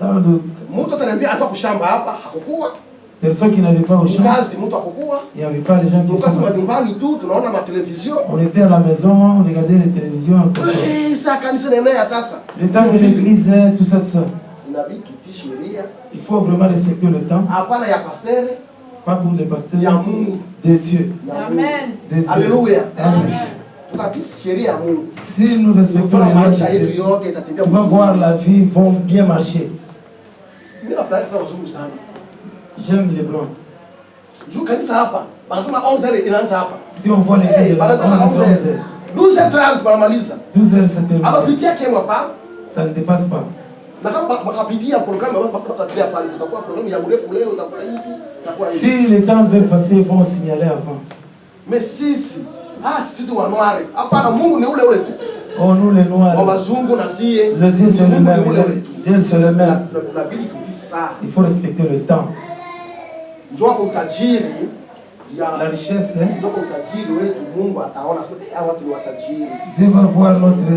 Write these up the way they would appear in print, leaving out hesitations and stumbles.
Dans le mtu ataniambia alikuwa kushamba hapa hakukuwa. Personne qui n'avait pas au champ. Kazi mtu hakukuwa. Il n'y avait pas les gens qui sont nyumbani tu tunaona ma télévision. On était à la maison, on regardait les télévisions. Ça kanisa nenea sasa. Le temps de l'église, tout ça, tout ça. Inabidi tutii sheria. Il faut vraiment respecter le temps. Hapana ya pasteur. Pas pour les pasteurs. Ya Mungu. De Dieu. Amen. De Dieu. Alléluia. Amen. Si nous respectons les lois de Dieu, tu vas voir la vie vont bien marcher. J'aime les blancs. Si on voit les filles, 12h30 wanamaliza. 12h c'est terminé. Abapitia kema pa? Ça ne dépasse pas. Na kama makapitia programme watafuatilia pale utakuwa programme ya mrefu leo utakuwa hivi, utakuwa hivi. Si les temps veulent passer, ils vont signaler avant. Mais sisi sisi wa noir. Hapana, Mungu ni ule ule tu. Oh, nous les noirs. Wa mazungu na sie. Le Dieu c'est le même. Dieu c'est le même. Il faut respecter le temps. Ndio hapo utajiri la richesse, Dieu va voir notre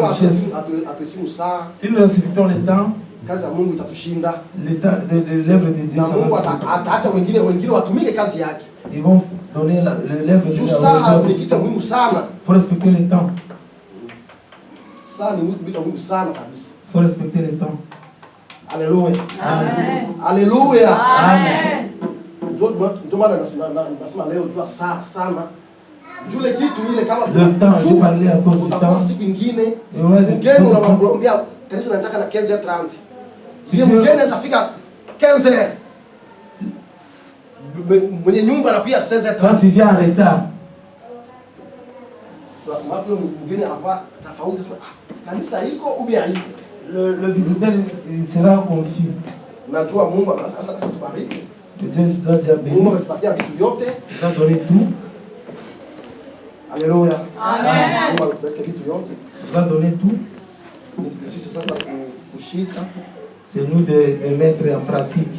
richesse. Si nous respectons le temps, l'œuvre de Dieu ils vont donner l'œuvre de Dieu. Il faut respecter le temps. Il faut respecter le temps. Alléluia. Amen. Alléluia. Amen. Le temps, je parlais à cause du temps. Quand tu viens en retard, le visiteur il sera confus. Dieu doit dire béni. Il va donner tout. Alléluia. Amen. Il va donner tout. C'est nous de mettre en pratique.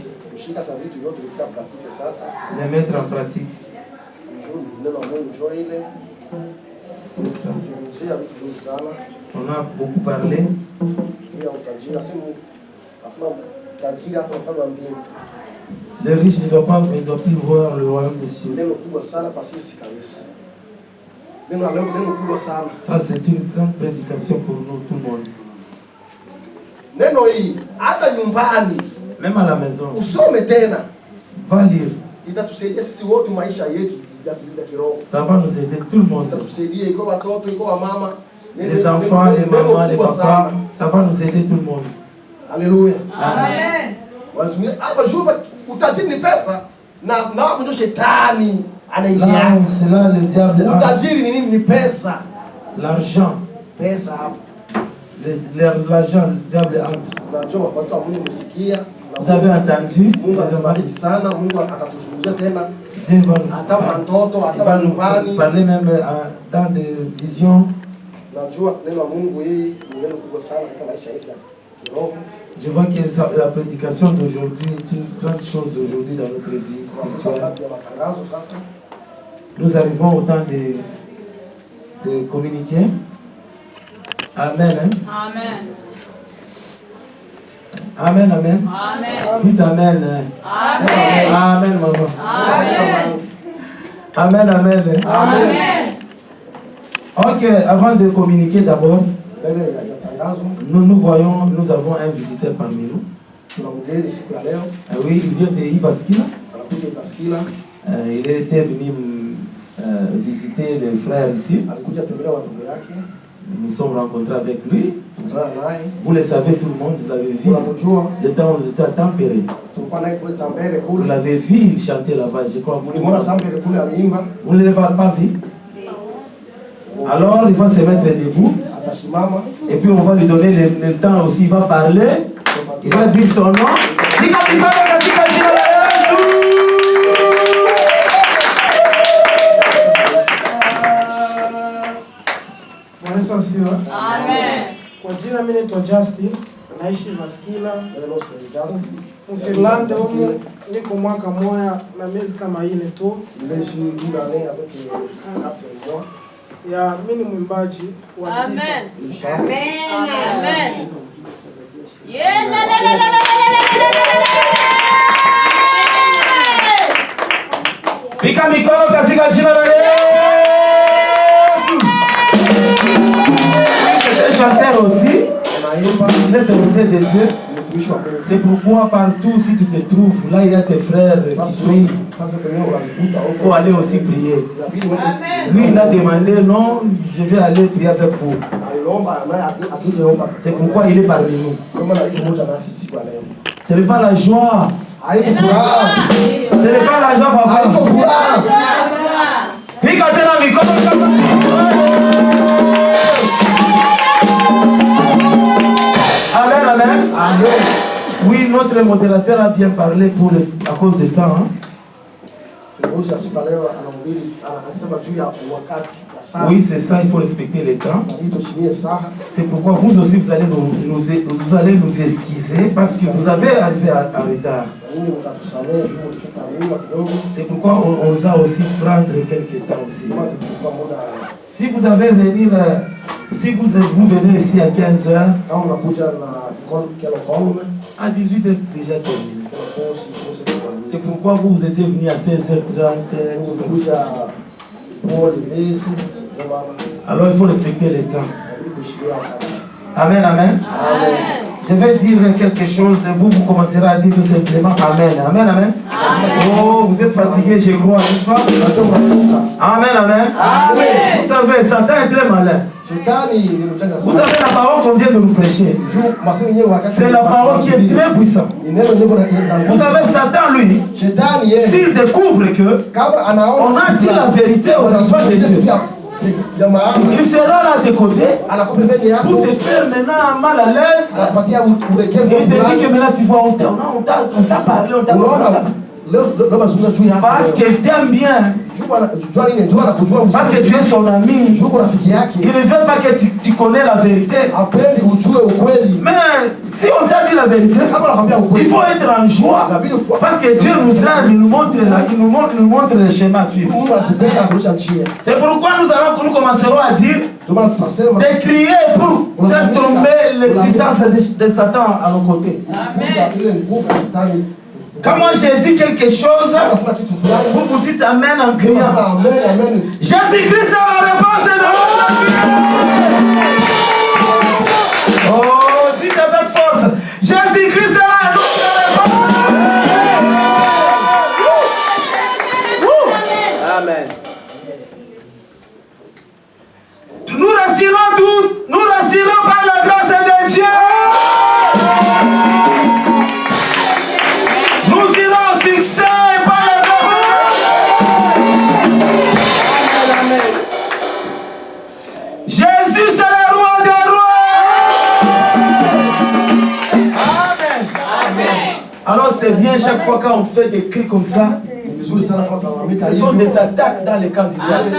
De mettre en pratique. C'est ça. On a beaucoup parlé. Les riches ne doivent plus voir le royaume des cieux. Ça, c'est une grande prédication pour nous, tout le monde. Même à la maison. Va lire. Ça va nous aider, tout le monde. Les enfants, les mamans, les papas, ça va nous aider, tout le monde. Alléluia. Amen. Utajiri ni pesa na hapo ndio shetani anaingia. Cela le diable. Utajiri ni nini? Ni pesa. L'argent. Pesa hapo. L'argent, le diable entre. Unajua watu wa Mungu msikia. Vous avez entendu? Mungu atubariki sana. Mungu atatuzungumzia tena. Dieu va nous parler même dans des visions. Unajua neno la Mungu hii ni neno kubwa sana katika maisha yetu. Je vois que la prédication d'aujourd'hui est une grande chose aujourd'hui dans notre vie spirituelle. Nous arrivons au temps de communiquer. Amen. Hein? Amen. Amen, amen. Amen. Dites amen. Amen. Amen, maman. Amen. Amen, amen. Amen. Ok, avant de communiquer d'abord, nous avons un visiteur parmi nous. Oui, il vient de Ivaskila. Il était venu visiter les frères ici. Nous nous sommes rencontrés avec lui. Vous le savez, tout le monde, vous l'avez vu. Le temps où nous étions à Tampere. Vous l'avez vu, il chantait là-bas, je crois. Vous ne l'avez pas vu? Alors, il va se mettre debout. Et puis, on va lui donner le temps aussi. Il va parler. Il va dire son nom. Amen. Kwa jina mimi naitwa Justin, naishi Vaskila. Mfinlande humu niko mwaka moja na miezi kama 4 tu. Ya mimi ni mwimbaji wa sifa. Amen. Amen. Amen. Yeah, la la la la. Weka mikono katika jina la Yesu. C'est un chanteur aussi. Il est serviteur de Dieu. C'est pourquoi partout si tu te trouves, là il y a tes frères qui prient. Il faut aller aussi prier. Lui il a demandé, non, je vais aller prier avec vous. C'est pourquoi il est parmi nous. Ce n'est pas la joie. Ce n'est pas la joie, papa. Amen, amen. Amen. Oui, notre modérateur a bien parlé à cause du temps. Hein? Oui, c'est ça, il faut respecter les temps. C'est pourquoi vous aussi, vous allez nous excuser parce que vous avez arrivé en retard. C'est pourquoi on nous a aussi prendre quelques temps aussi. Si vous avez venir, si vous venez ici à 15h, à 18h déjà terminé. C'est pourquoi vous étiez venu à 16h30. Alors il faut respecter les temps. Amen, amen. Amen. Je vais dire quelque chose et vous commencerez à dire tout simplement Amen. Amen, amen. Oh, vous êtes fatigué, je crois, n'est-ce pas? Amen, amen. Amen. Vous savez, Satan est très malin. Vous savez la parole qu'on vient de nous prêcher. C'est la parole qui est très puissante. Vous savez, Satan, lui, s'il découvre que on a dit la vérité aux enfants de Dieu, il sera là à tes côtés pour te faire maintenant mal à l'aise. Et il te dit que maintenant tu vois, on t'a parlé, on t'a parlé. Parce qu'elle t'aime bien. Parce que tu es son ami. Il ne veut pas que tu connais la vérité. Mais si on t'a dit la vérité, il faut être en joie. Parce que Dieu nous aime, il nous montre le schéma à suivre. C'est pourquoi nous commencerons à dire de crier pour faire tomber l'existence de Satan à nos côtés. Amen. Quand moi j'ai dit quelque chose, vous vous dites Amen en criant. Jésus-Christ a la réponse de notre vie. Oh, dites avec force. Jésus-Christ a la réponse. Amen. Nous rassurons par la grâce de Dieu. Jésus c'est le roi des rois. Amen. Amen. Alors c'est bien chaque fois quand on fait des cris comme ça, ce sont des attaques dans les camps du diable.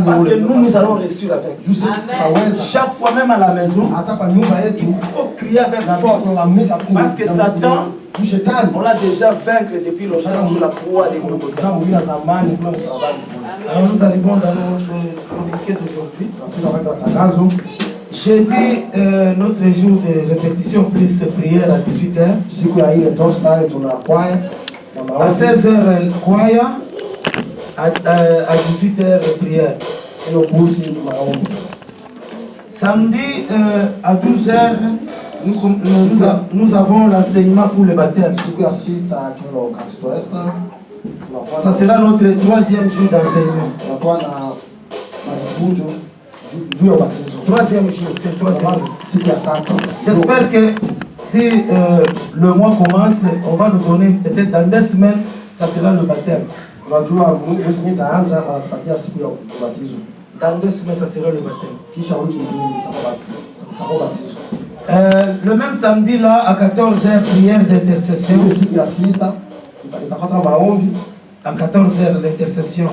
Parce que nous allons réussir avec. Amen. Chaque fois même à la maison, il faut crier avec force. Parce que Satan, on l'a déjà vaincu depuis longtemps sur la croix des Golgotha. Alors nous arrivons dans le communiqué d'aujourd'hui. J'ai dit notre jour de répétition plus prière à 18h. À 16h choir, à 18h prière. Samedi à 12h, nous avons l'enseignement pour le baptême. Ça sera notre troisième jour d'enseignement. Troisième jour, c'est le troisième jour. J'espère que si le mois commence, on va nous donner peut-être dans 2 semaines, ça sera le baptême. Dans 2 semaines, ça sera le baptême. Le même samedi là, à 14h, prière d'intercession. À 14h, l'intercession.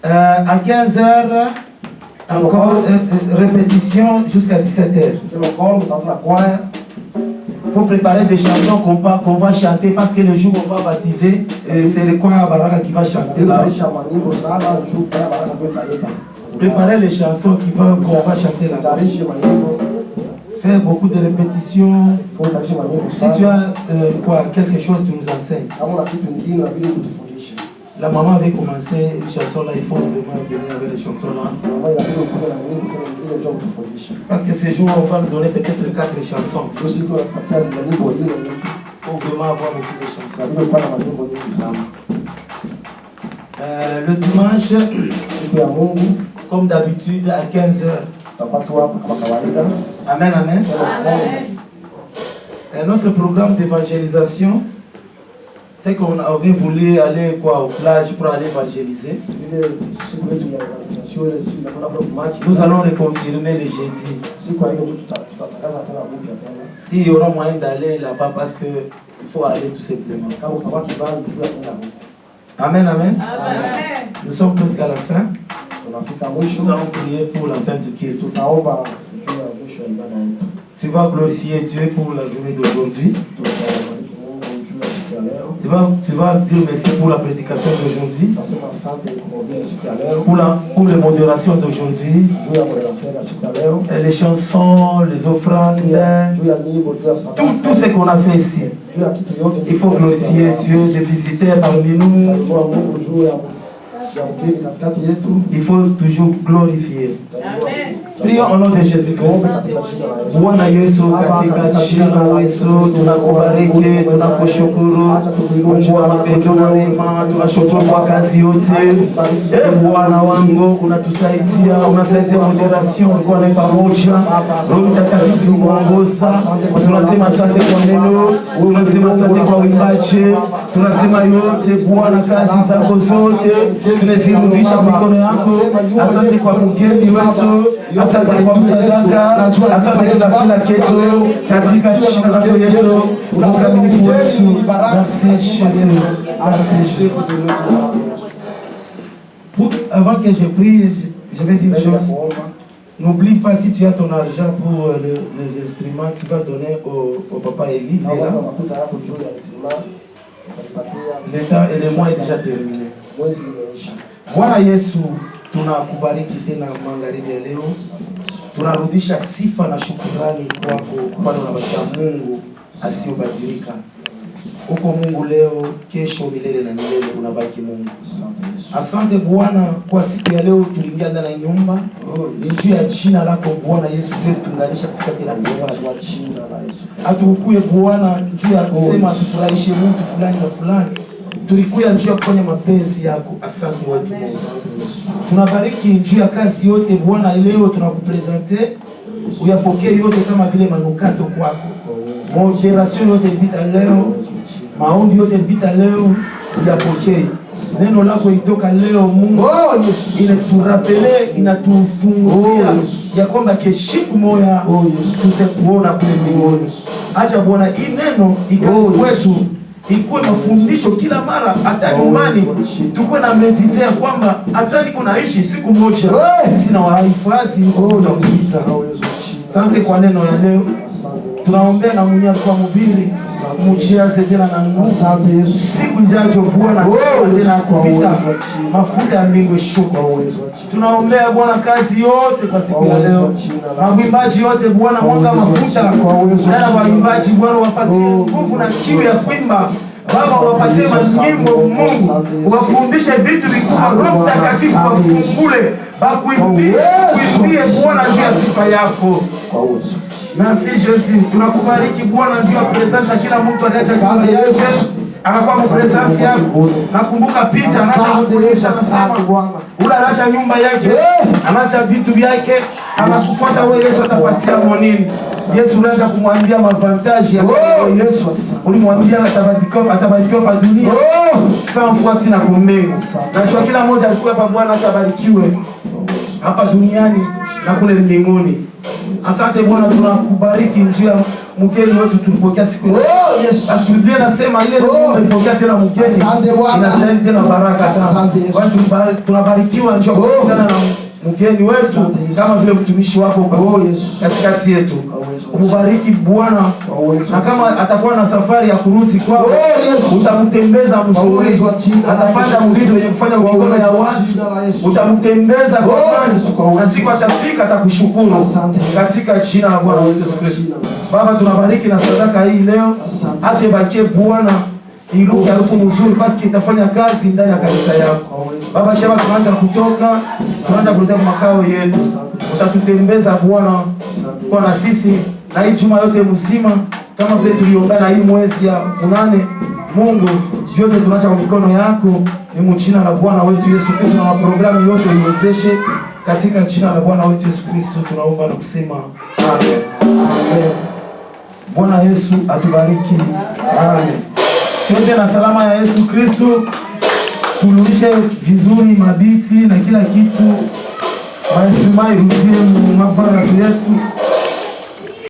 À 15h, encore répétition jusqu'à 17h. Il faut préparer des chansons qu'on va chanter parce que le jour où on va baptiser, c'est le Kwaya Baraka qui va chanter là. Préparer les chansons qu'on va chanter là. Fais beaucoup de répétitions. Si tu as quelque chose, tu nous enseignes. La maman avait commencé une chanson là, il faut vraiment venir avec les chansons là. Parce que ces jours, on va nous donner peut-être 4 chansons. Il faut vraiment avoir beaucoup de chansons. Le dimanche, comme d'habitude, à 15h. Amen, amen. Notre programme d'évangélisation, c'est qu'on avait voulu aller aux plages pour aller évangéliser. Nous allons le confirmer le jeudi. S'il y aura moyen d'aller là-bas, parce qu'il faut aller tout simplement. Amen, amen. Nous sommes presque à la fin. Nous allons prier pour la fin du culte. Tu vas glorifier Dieu pour la journée d'aujourd'hui. Tu vas dire merci pour la prédication d'aujourd'hui, pour les modérations d'aujourd'hui, les chansons, les offrandes, tout ce qu'on a fait ici. Il faut glorifier Dieu, des visiteurs parmi nous. Il faut toujours glorifier. Prions au nom de Jésus-Christ. Bwana Yesu katika jina la Yesu tunakubariki, tunakushukuru Mungu wa mapendo na rehema, tunashukuru kwa kazi yote. Bwana wangu unatusaidia, unasaidia moderation kwa na pamoja. Roho Mtakatifu muongoza. Tunasema asante kwa neno, tunasema asante kwa uimbaji, tunasema yote Bwana, kazi zako zote tunazirudisha mikono yako. Asante kwa mgeni wetu, asante kwa msadaka, asante kwa kila kitu katika jina la Yesu, mkamilifu wetu. Merci Jésus. Merci Jésus. Avant que je prie, je vais dire une chose. N'oublie pas, si tu as ton argent pour les instruments, tu vas donner au papa Eli. Le temps et le mois est déjà terminé. Bwana Yesu, tunakubariki tena magharibi ya leo. Tunarudisha sifa na shukrani kwako kwa unabasha Mungu asiyobadilika. Uko Mungu leo, kesho, milele na milele unabaki Mungu. Asante Bwana kwa siku ya leo tuliingia ndani ya nyumba. Juu ya jina lako Bwana Yesu tunganisha kufika kila nafasi kwa jina la Yesu. Hatukuye Bwana juu ya kusema tufurahishe mtu fulani na fulani. Tulikuya njia kufanya mapenzi yako. Asante wetu Mungu. Tunabariki njia ya kazi yote Bwana, leo tunakupresente. Uyapokee yote kama vile manukato kwako. Moderation yote ilipita leo, maombi yote ilipita leo, uyapokee. Neno lako itoka leo Mungu, inaturapele, inatufungulia ya kwamba keshiku moya tutakuona kule mbinguni. Acha Bwana hii neno ikawe kwetu, ikuwe mafundisho kila mara, hata nyumbani tukue na meditea kwamba hata niko naishi siku moja sina wahifadhi utapita. Asante kwa neno ya leo. Tunaombea na mwenye alikuwa mhubiri, mjiaze tena na nguvu. Siku ijayo Bwana tena kupita mafuta ya mbingu shuka. Tunaombea Bwana kazi yote kwa siku ya leo. Waimbaji wote Bwana mwanga mafuta. Na waimbaji Bwana wapatie nguvu na kiu ya kuimba. Baba wapatie nyimbo Mungu. Wafundishe vitu vikubwa, Roho Mtakatifu wafungule. Bakuimbie Bwana njia sifa yako. Merci Jésus. Tunakubariki Bwana ndio presence kila mtu aleta kwa Yesu. Anakuwa presence yako. Nakumbuka Peter anakuonyesha sana Bwana. Ula anaacha nyumba yake, anaacha vitu vyake, anakufuata wewe. Yesu atapatia nini? Yesu anaanza kumwambia mavantage ya Yesu. Ulimwambia atabarikiwa kwa dunia. Sans fois na kumeni. Na kila mmoja alikuwa hapa Bwana atabarikiwe hapa duniani na kule mbinguni. Asante Bwana, tunakubariki njia mgeni wetu tulipokea siku leo. Yes. Biblia inasema ile tulipokea tena mgeni inastahili tena baraka sana. Watu tunabarikiwa njia kukutana na mgeni wetu kama vile mtumishi wako katikati yetu. Mubariki Bwana, na kama atakuwa na safari ya kurudi kwao, utamtembeza mzuri. Atapanda mlito wenye kufanya mikono ya watu, utamtembeza kwa amani, na siku atafika atakushukuru katika jina la Bwana Yesu Kristo. Baba, tunabariki na sadaka hii leo, ache bakie Bwana iluke harufu mzuri, basi itafanya kazi ndani ya kanisa yako. Baba, shaba tunaanza kutoka, tunaanza kurudi makao yetu. Utatutembeza Bwana kwa na sisi na hii juma yote mzima, kama vile tuliongana hii mwezi ya 8. Mungu, vyote tunaacha kwa mikono yako, ni mjina la Bwana wetu Yesu Kristo, na programu yote iwezeshe katika jina la Bwana wetu Yesu Kristo tunaomba na kusema amen. Amen. Bwana Yesu atubariki. Amen. Twende na salama ya Yesu Kristo, tulishe vizuri mabiti na kila kitu. Basi mai rudie mafara yetu.